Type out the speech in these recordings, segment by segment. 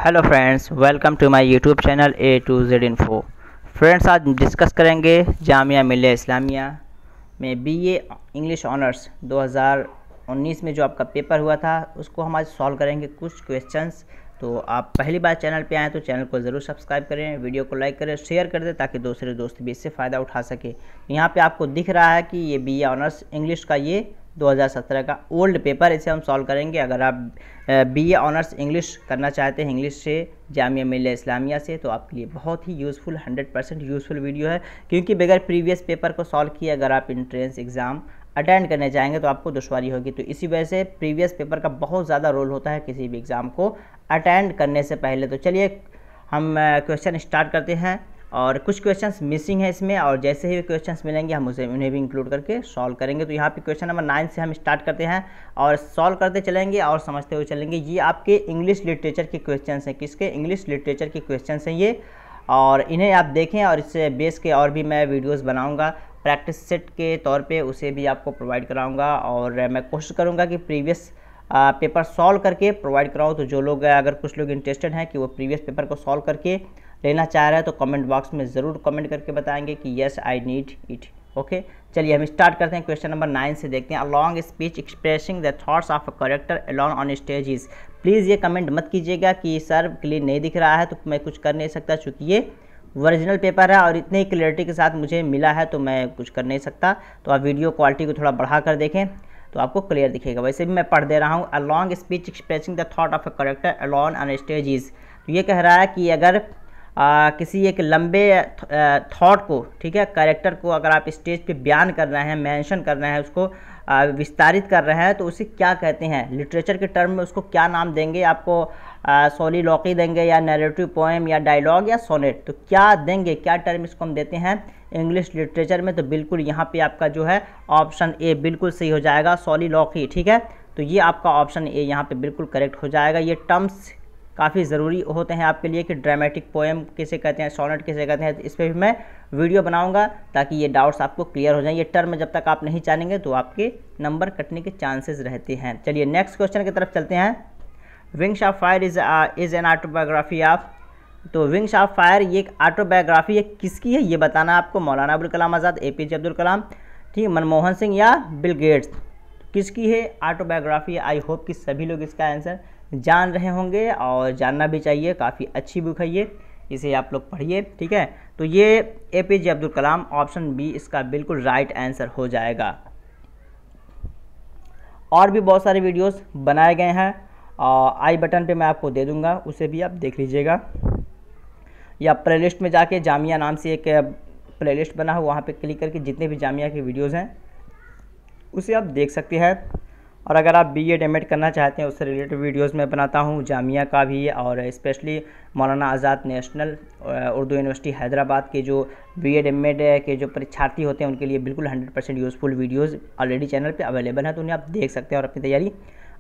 Hello friends, welcome to my YouTube channel A to Z info. Friends, आज discuss करेंगे जामिया मिल्लिया इस्लामिया में BA English honours 2019 में जो आपका पेपर हुआ था उसको हम आज सॉल्व करेंगे कुछ क्वेश्चंस। तो आप पहली बार चैनल पे आएँ तो चैनल को ज़रूर सब्सक्राइब करें, वीडियो को लाइक करें, शेयर कर दें ताकि दूसरे दोस्त भी इससे फ़ायदा उठा सके। यहाँ पे आपको दिख रहा है कि ये बीए ऑनर्स इंग्लिश का ये 2017 का ओल्ड पेपर, इसे हम सॉल्व करेंगे। अगर आप बीए ऑनर्स इंग्लिश करना चाहते हैं इंग्लिश से जामिया मिल्लिया इस्लामिया से, तो आपके लिए बहुत ही यूज़फुल 100% यूज़फुल वीडियो है, क्योंकि बगैर प्रीवियस पेपर को सॉल्व किए अगर आप एंट्रेंस एग्ज़ाम अटेंड करने जाएंगे तो आपको दुश्वारी होगी। तो इसी वजह से प्रीवियस पेपर का बहुत ज़्यादा रोल होता है किसी भी एग्ज़ाम को अटेंड करने से पहले। तो चलिए हम क्वेश्चन स्टार्ट करते हैं, और कुछ क्वेश्चंस मिसिंग है इसमें, और जैसे ही क्वेश्चंस मिलेंगे हम उन्हें भी इंक्लूड करके सॉल्व करेंगे। तो यहाँ पे क्वेश्चन नंबर 9 से हम स्टार्ट करते हैं और सॉल्व करते चलेंगे और समझते हुए चलेंगे। ये आपके इंग्लिश लिटरेचर के क्वेश्चंस हैं, किसके? इंग्लिश लिटरेचर के क्वेश्चंस हैं ये, और इन्हें आप देखें और इससे बेस के और भी मैं वीडियोस बनाऊंगा प्रैक्टिस सेट के तौर पे, उसे भी आपको प्रोवाइड कराऊंगा। और मैं कोशिश करूंगा कि प्रीवियस पेपर सॉल्व करके प्रोवाइड कराऊँ। तो जो लोग, अगर कुछ लोग इंटरेस्टेड हैं कि वो प्रीवियस पेपर को सॉल्व करके लेना चाह रहे हैं तो कमेंट बॉक्स में ज़रूर कमेंट करके बताएंगे कि yes I need it. Okay, चलिए हम स्टार्ट करते हैं। क्वेश्चन नंबर 9 से देखते हैं। A long speech expressing the thoughts of a character alone on stages. Please ये कमेंट मत कीजिएगा कि सर क्लियर नहीं दिख रहा है तो मैं कुछ कर नहीं सकता, चूँकि ये ओरिजिनल पेपर है और इतनी क्लियरिटी के साथ मुझे मिला है तो मैं कुछ कर नहीं सकता। तो आप वीडियो क्वालिटी को थोड़ा बढ़ा कर देखें तो आपको क्लियर दिखेगा। वैसे भी मैं पढ़ दे रहा हूँ। A long speech expressing the thought of a character alone on stages. तो ये कह रहा है कि अगर किसी एक लंबे थॉट को, ठीक है, कैरेक्टर को अगर आप स्टेज पे बयान कर रहे हैं, मेंशन कर रहे हैं, उसको विस्तारित कर रहे हैं तो उसे क्या कहते हैं? लिटरेचर के टर्म में उसको क्या नाम देंगे? आपको सोलिलोकी देंगे या नैरेटिव पोएम या डायलॉग या सोनेट? तो क्या देंगे, क्या टर्म इसको हम देते हैं इंग्लिश लिटरेचर में? तो बिल्कुल यहाँ पे आपका जो है ऑप्शन ए बिल्कुल सही हो जाएगा, सोलिलोकी। ठीक है, तो ये आपका ऑप्शन ए यहाँ पे बिल्कुल करेक्ट हो जाएगा। ये टर्म्स काफ़ी ज़रूरी होते हैं आपके लिए कि ड्रामेटिक पोएम किसे कहते हैं, सोनेट किसे कहते हैं। इस पर भी मैं वीडियो बनाऊंगा ताकि ये डाउट्स आपको क्लियर हो जाएं। ये टर्म जब तक आप नहीं जानेंगे तो आपके नंबर कटने के चांसेस रहते हैं। चलिए नेक्स्ट क्वेश्चन की तरफ चलते हैं। Wings of fire is an autobiography of. तो विंग्स ऑफ फायर ये एक ऑटोबायोग्राफी है, किसकी है ये बताना है आपको। मौलाना अबुल कलाम आज़ाद, APJ अब्दुल कलाम, ठीक, मनमोहन सिंह या बिल गेट्स? किसकी है ऑटोबायोग्राफी? आई होप कि सभी लोग इसका आंसर जान रहे होंगे और जानना भी चाहिए। काफ़ी अच्छी बुक है ये, इसे आप लोग पढ़िए। ठीक है, तो ये APJ Abdul Kalam, option B इसका बिल्कुल राइट आंसर हो जाएगा। और भी बहुत सारे वीडियोस बनाए गए हैं, आई बटन पे मैं आपको दे दूंगा, उसे भी आप देख लीजिएगा, या प्लेलिस्ट में जाके जामिया नाम से एक प्लेलिस्ट बना हो, वहाँ पे क्लिक करके जितने भी जामिया के वीडियोज़ हैं उसे आप देख सकते हैं। और अगर आप BEd MAd करना चाहते हैं उससे रिलेटेड वीडियोस मैं बनाता हूं जामिया का भी, और स्पेशली मौलाना आज़ाद नेशनल उर्दू यूनिवर्सिटी हैदराबाद के जो BEd MAd के जो परीक्षार्थी होते हैं उनके लिए बिल्कुल 100% यूज़फुल वीडियोस ऑलरेडी चैनल पे अवेलेबल हैं, तो उन्हें आप देख सकते हैं और अपनी तैयारी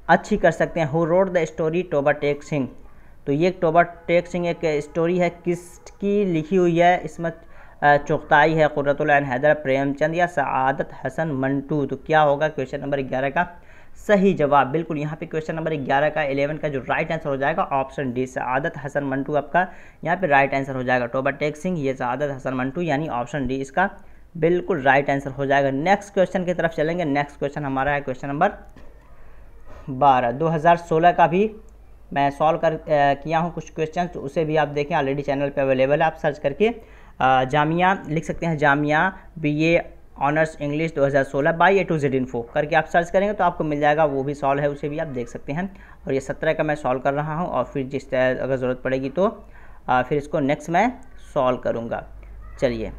अच्छी कर सकते हैं। Who wrote the story Toba Tek Singh. तो ये टोबा टेक सिंह एक स्टोरी है, किसकी लिखी हुई है? इसमत चुगताई है, कुर्रतुल ऐन हैदर, प्रेमचंद या सआदत हसन मंटू? तो क्या होगा क्वेश्चन नंबर 11 का सही जवाब? बिल्कुल यहाँ पे क्वेश्चन नंबर 11 का 11 का जो राइट आंसर हो जाएगा ऑप्शन डी, सआदत हसन मंटू आपका यहाँ पे राइट आंसर हो जाएगा। टोबा टेक सिंह, ये सआदत हसन मंटू, यानी ऑप्शन डी इसका बिल्कुल राइट आंसर हो जाएगा। नेक्स्ट क्वेश्चन की तरफ चलेंगे। नेक्स्ट क्वेश्चन हमारा है क्वेश्चन नंबर 12। 2016 का भी मैं सॉल्व किया हूँ कुछ क्वेश्चन, तो उसे भी आप देखें, ऑलरेडी चैनल पर अवेलेबल है। आप सर्च करके जामिया लिख सकते हैं, Jamia BA honours English 2016 by A to Z info करके आप सर्च करेंगे तो आपको मिल जाएगा, वो भी सॉल्व है, उसे भी आप देख सकते हैं। और ये 17 का मैं सॉल्व कर रहा हूँ, और फिर जिस तरह अगर ज़रूरत पड़ेगी तो फिर इसको नेक्स्ट मैं सॉल्व करूँगा। चलिए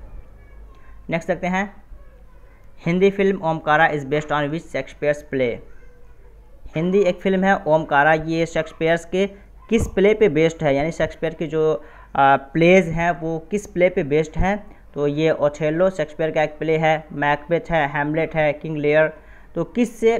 नेक्स्ट देखते हैं। Hindi film Omkara is based on which Shakespeare's play. Hindi एक फिल्म है ओमकारा, ये शेक्सपियर्स के किस प्ले पे बेस्ड है, यानी शेक्सपियर के जो प्लेज हैं वो किस प्ले पे बेस्ड हैं? तो ये ओथेलो शेक्सपियर का एक प्ले है, मैकबेथ है, हैमलेट है, किंग लियर। तो किस से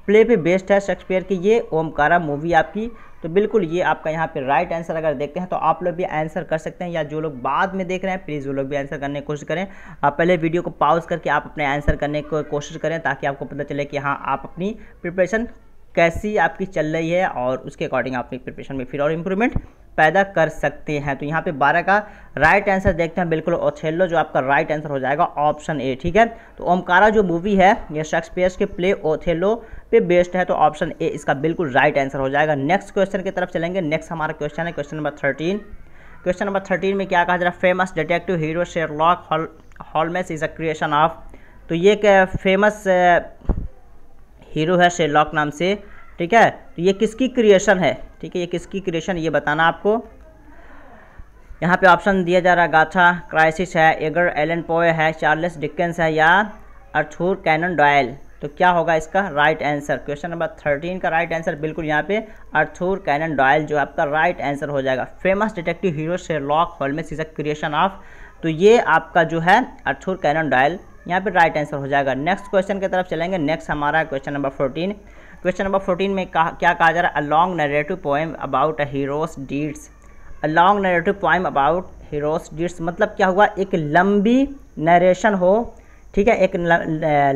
प्ले पे बेस्ड है शेक्सपियर की ये ओमकारा मूवी आपकी? तो बिल्कुल ये आपका यहाँ पे राइट आंसर अगर देखते हैं तो आप लोग भी आंसर कर सकते हैं, या जो लोग बाद में देख रहे हैं प्लीज़ वो लोग भी आंसर करने की कोशिश करें। आप पहले वीडियो को पॉज करके आप अपने आंसर करने की कोशिश करें ताकि आपको पता चले कि हाँ आप अपनी प्रिपरेशन कैसी आपकी चल रही है और उसके अकॉर्डिंग आप प्रिपरेशन में फिर और इम्प्रूवमेंट पैदा कर सकते हैं। तो यहाँ पे 12 का राइट आंसर देखते हैं, बिल्कुल ओथेलो जो आपका राइट आंसर हो जाएगा ऑप्शन ए। ठीक है, तो ओमकारा जो मूवी है ये शेक्सपियर के प्ले ओथेलो पे बेस्ड है, तो ऑप्शन ए इसका बिल्कुल राइट आंसर हो जाएगा। नेक्स्ट क्वेश्चन की तरफ चलेंगे। नेक्स्ट हमारा क्वेश्चन है क्वेश्चन नंबर 13। क्वेश्चन नंबर 13 में क्या कहा जा रहा है, famous detective hero Sherlock Holmes is a creation of. तो ये क्या फेमस हीरो है शेरलॉक नाम से, ठीक है, तो ये किसकी क्रिएशन है, ठीक है, ये किसकी क्रिएशन ये बताना आपको। यहाँ पे ऑप्शन दिया जा रहा है गाथा क्राइसिस है, एगर एलन पोए है, चार्ल्स डिकेंस है या आर्थर कैनन डॉयल। तो क्या होगा इसका राइट आंसर। क्वेश्चन नंबर 13 का राइट आंसर बिल्कुल यहाँ पे आर्थर कैनन डॉयल जो आपका राइट आंसर हो जाएगा। Famous detective hero Sherlock Holmes is a creation of, तो ये आपका जो है आर्थर कैनन डॉयल यहाँ पे राइट आंसर हो जाएगा। नेक्स्ट क्वेश्चन की तरफ चलेंगे। नेक्स्ट हमारा क्वेश्चन नंबर 14। क्वेश्चन नंबर 14 में क्या कहा जा रहा है, a long narrative poem about a heroes deeds. A long narrative poem about heroes deeds मतलब क्या हुआ, एक लंबी नरेशन हो, ठीक है, एक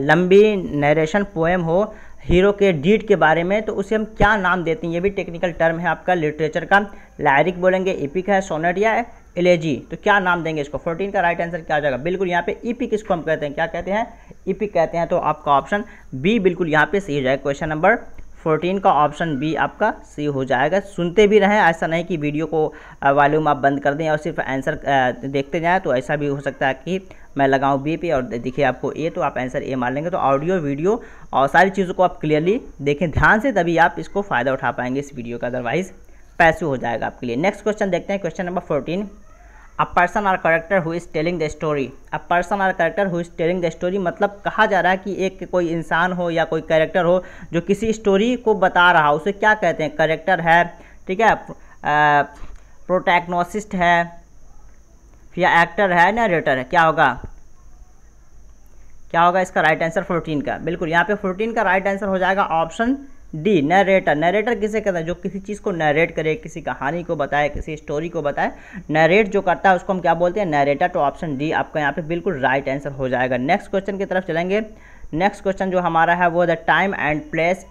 लंबी नरेशन पोएम हो हीरो के डीड के बारे में, तो उसे हम क्या नाम देते हैं। ये भी टेक्निकल टर्म है आपका लिटरेचर का। लायरिक बोलेंगे, एपिक है, सोनेट या एलेजी, तो क्या नाम देंगे इसको। 14 का राइट आंसर क्या हो जाएगा, बिल्कुल यहाँ पे एपिक इसको हम कहते हैं, क्या कहते हैं, एपिक कहते हैं। तो आपका ऑप्शन बी बिल्कुल यहाँ पे सही हो जाएगा। क्वेश्चन नंबर 14 का ऑप्शन बी आपका सी हो जाएगा। सुनते भी रहें, ऐसा नहीं कि वीडियो को वॉल्यूम आप बंद कर दें और सिर्फ आंसर देखते जाएं, तो ऐसा भी हो सकता है कि मैं लगाऊं बी पे और दिखे आपको ए, तो आप आंसर ए मान लेंगे। तो ऑडियो वीडियो और सारी चीज़ों को आप क्लियरली देखें ध्यान से, तभी आप इसको फ़ायदा उठा पाएंगे इस वीडियो का, अदरवाइज पैसिव हो जाएगा आपके लिए। नेक्स्ट क्वेश्चन देखते हैं। Question number 14, a person or character who is telling the story. A person or character who is telling the story मतलब कहा जा रहा है कि एक कोई इंसान हो या कोई कैरेक्टर हो जो किसी स्टोरी को बता रहा हो, उसे क्या कहते हैं, करेक्टर है, ठीक है, प्रोटैगनिस्ट है या एक्टर है, नरेटर है, क्या होगा, क्या होगा इसका राइट आंसर 14 का। बिल्कुल यहाँ पे 14 का राइट आंसर हो जाएगा ऑप्शन डी, नरेटर। नरेटर किसे कहते हैं, जो किसी चीज़ को नरेट करे, किसी कहानी को बताए, किसी स्टोरी को बताए, नरेट जो करता है उसको हम क्या बोलते हैं, नरेटर। तो ऑप्शन डी आपका यहाँ पे बिल्कुल राइट आंसर हो जाएगा। नेक्स्ट क्वेश्चन की तरफ चलेंगे। नेक्स्ट क्वेश्चन जो हमारा है वो the time and place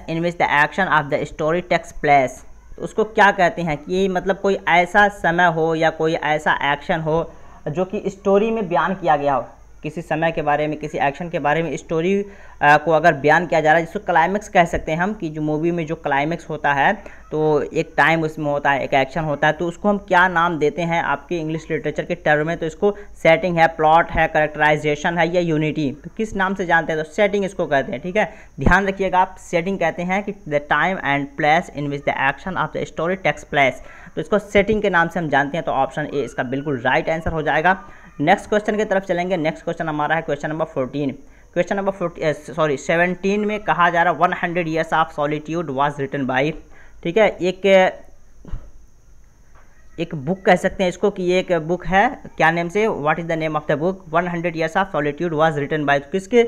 in which the action of the story takes place. तो उसको क्या कहते हैं कि मतलब कोई ऐसा समय हो या कोई ऐसा एक्शन हो जो कि स्टोरी में बयान किया गया हो, किसी समय के बारे में, किसी एक्शन के बारे में स्टोरी को अगर बयान किया जा रहा है, जिसको क्लाइमेक्स कह सकते हैं हम, कि जो मूवी में जो क्लाइमेक्स होता है तो एक टाइम उसमें होता है, एक एक्शन होता है, तो उसको हम क्या नाम देते हैं आपके इंग्लिश लिटरेचर के टर्म में। तो इसको सेटिंग है, प्लॉट है, कैरेक्टराइजेशन है या यूनिटी, तो किस नाम से जानते हैं, तो सेटिंग इसको कहते हैं। ठीक है, ध्यान रखिएगा आप, सेटिंग कहते हैं कि the time and place in which the action of the story takes place, तो इसको सेटिंग के नाम से हम जानते हैं। तो ऑप्शन ए इसका बिल्कुल राइट आंसर हो जाएगा। नेक्स्ट क्वेश्चन की तरफ चलेंगे। नेक्स्ट क्वेश्चन हमारा है क्वेश्चन नंबर 14। क्वेश्चन नंबर 17 में कहा जा रहा है 100 years of solitude was written by, ठीक है, एक बुक कह सकते हैं इसको कि ये एक बुक है, क्या नेम से, what is the name of the book, 100 years of solitude was written by. किसके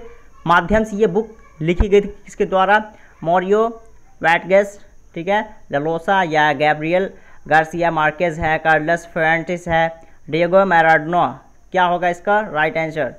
माध्यम से ये बुक लिखी गई थी, किसके द्वारा, मोरियो वाटगेस, ठीक है, ललोसा या गैब्रियल गार्सिया मार्केज है, कार्लस फर्नांडिस है, डिएगो मैराडोना, क्या होगा इसका राइट आंसर।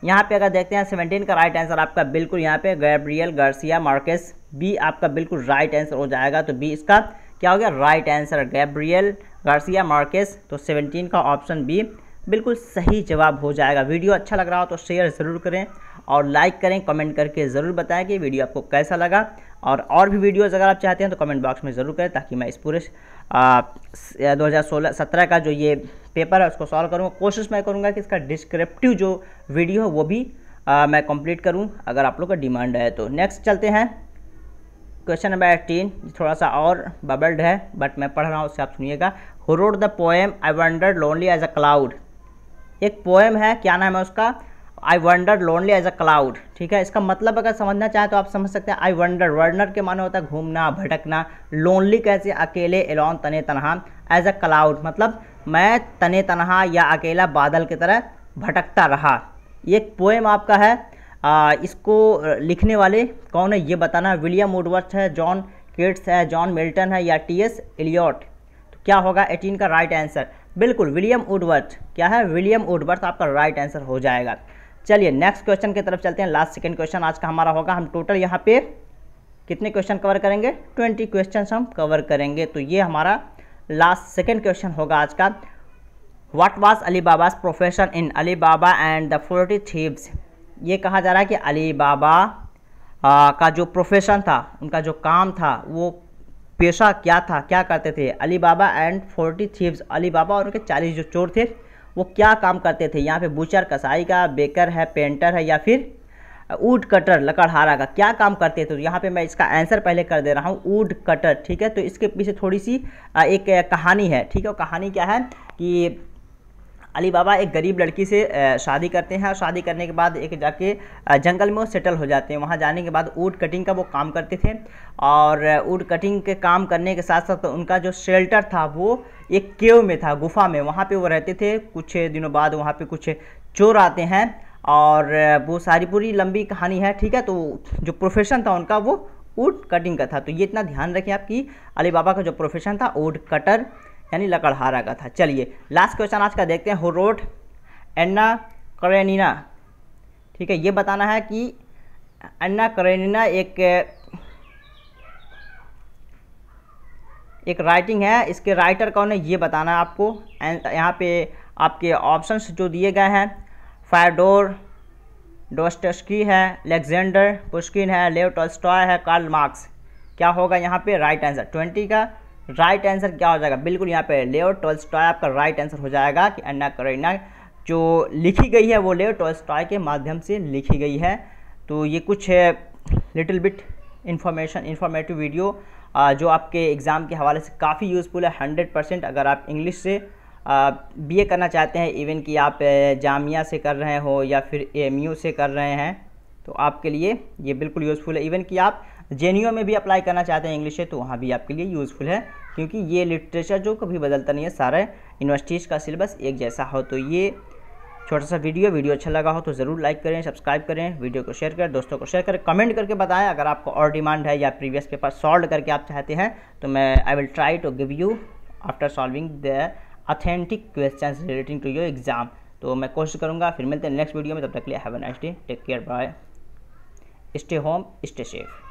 यहाँ पे अगर देखते हैं 17 का राइट आंसर आपका बिल्कुल यहाँ पे गैब्रियल गार्सिया मार्केस, बी आपका बिल्कुल राइट आंसर हो जाएगा। तो बी इसका क्या हो गया right answer, Gabriel Garcia Marquez. तो 17 का ऑप्शन बी बिल्कुल सही जवाब हो जाएगा। वीडियो अच्छा लग रहा हो तो शेयर ज़रूर करें और लाइक करें, कमेंट करके ज़रूर बताएं कि वीडियो आपको कैसा लगा। और भी वीडियोज़ अगर आप चाहते हैं तो कमेंट बॉक्स में ज़रूर करें, ताकि मैं इस पूरे 2016-17 का जो ये पेपर है उसको सॉल्व करूँगा। कोशिश मैं करूँगा कि इसका डिस्क्रिप्टिव जो वीडियो है वो भी मैं कंप्लीट करूँ, अगर आप लोग का डिमांड है तो। नेक्स्ट चलते हैं क्वेश्चन नंबर 18, थोड़ा सा और बबल्ड है बट मैं पढ़ रहा हूँ, उससे आप सुनिएगा। Who wrote the poem I wandered lonely as a cloud. एक पोएम है, क्या नाम है उसका, I wonder lonely as a cloud, ठीक है। इसका मतलब अगर समझना चाहें तो आप समझ सकते हैं। आई वंडर, वर्नर के माने होता है घूमना, भटकना, लोनली कैसे, अकेले, एलोन तने तनहा, एज अ क्लाउड मतलब मैं तने तनहा या अकेला बादल की तरह भटकता रहा। ये एक पोएम आपका है, इसको लिखने वाले कौन है ये बताना। विलियम वुडवर्थ है, जॉन केट्स है, जॉन मिल्टन है या टी.एस. एलियट। तो क्या होगा 18 का राइट आंसर, बिल्कुल विलियम वुडवर्थ, क्या है, विलियम वुडवर्थ आपका राइट आंसर हो जाएगा। चलिए नेक्स्ट क्वेश्चन की तरफ चलते हैं। लास्ट सेकंड क्वेश्चन आज का हमारा होगा। हम टोटल यहाँ पे कितने क्वेश्चन कवर करेंगे? 20 क्वेश्चन हम कवर करेंगे। तो ये हमारा लास्ट सेकेंड क्वेश्चन होगा आज का। What was Ali Baba's profession in Ali Baba and the 40 thieves. ये कहा जा रहा है कि अली बाबा का जो प्रोफेशन था, उनका जो काम था, वो पेशा क्या था, क्या करते थे। Ali Baba and 40 thieves, Ali बाबा और उनके 40 जो चोर थे वो क्या काम करते थे। यहाँ पे बूचर कसाई का, बेकर है, पेंटर है, या फिर वुड कटर लकड़हारा का क्या काम करते थे। तो यहाँ पे मैं इसका आंसर पहले कर दे रहा हूँ, वुड कटर। ठीक है, तो इसके पीछे थोड़ी सी एक कहानी है। ठीक है, वो कहानी क्या है कि अली बाबा एक गरीब लड़की से शादी करते हैं और शादी करने के बाद एक जाके जंगल में वो सेटल हो जाते हैं। वहाँ जाने के बाद वुड कटिंग का वो काम करते थे और वुड कटिंग के काम करने के साथ साथ उनका जो शेल्टर था वो एक केव में था, गुफा में, वहाँ पे वो रहते थे। कुछ दिनों बाद वहाँ पे कुछ चोर आते हैं और वो सारी पूरी लंबी कहानी है। ठीक है, तो जो प्रोफेशन था उनका वो वुड कटिंग का था। तो ये इतना ध्यान रखें आप कि अली बाबा का जो प्रोफेशन था वुड कटर यानी लकड़हारा का था। चलिए लास्ट क्वेश्चन आज का देखते हैं। Who wrote Anna Karenina. ठीक है, ये बताना है कि एन्ना करेनिना एक राइटिंग है, इसके राइटर कौन है ये बताना है आपको। यहाँ पे आपके ऑप्शंस जो दिए गए हैं, फायोडोर डोस्टोस्की है, अलेक्जेंडर पुश्किन है, लेव टॉल्स्टॉय है, कार्ल मार्क्स। क्या होगा यहाँ पे राइट आंसर? 20 का राइट आंसर क्या हो जाएगा? बिल्कुल यहाँ पे लेव टॉल्स्टॉय आपका राइट आंसर हो जाएगा कि एन्ना करेनिना जो लिखी गई है वो लेव टॉल्स्टॉय के माध्यम से लिखी गई है। तो ये कुछ लिटिल बिट इंफॉर्मेटिव वीडियो जो आपके एग्ज़ाम के हवाले से काफ़ी यूज़फुल है 100%। अगर आप इंग्लिश से बीए करना चाहते हैं, इवन कि आप जामिया से कर रहे हो या फिर एएमयू से कर रहे हैं, तो आपके लिए ये बिल्कुल यूज़फुल है। इवन कि आप जेएनयू में भी अप्लाई करना चाहते हैं इंग्लिश से, तो वहाँ भी आपके लिए यूज़फुल है, क्योंकि ये लिटरेचर जो कभी बदलता नहीं है, सारे यूनिवर्सिटीज़ का सिलेबस एक जैसा हो। तो ये छोटा सा वीडियो अच्छा लगा हो तो ज़रूर लाइक करें, सब्सक्राइब करें, वीडियो को शेयर करें, दोस्तों को शेयर करें, कमेंट करके बताएं। अगर आपको और डिमांड है या प्रीवियस पेपर सॉल्व करके आप चाहते हैं तो I will try to give you after solving the authentic questions relating to your exam. तो मैं कोशिश करूँगा। फिर मिलते हैं नेक्स्ट वीडियो में, तब तक के लिए have a nice day, take care, bye, stay home, stay safe.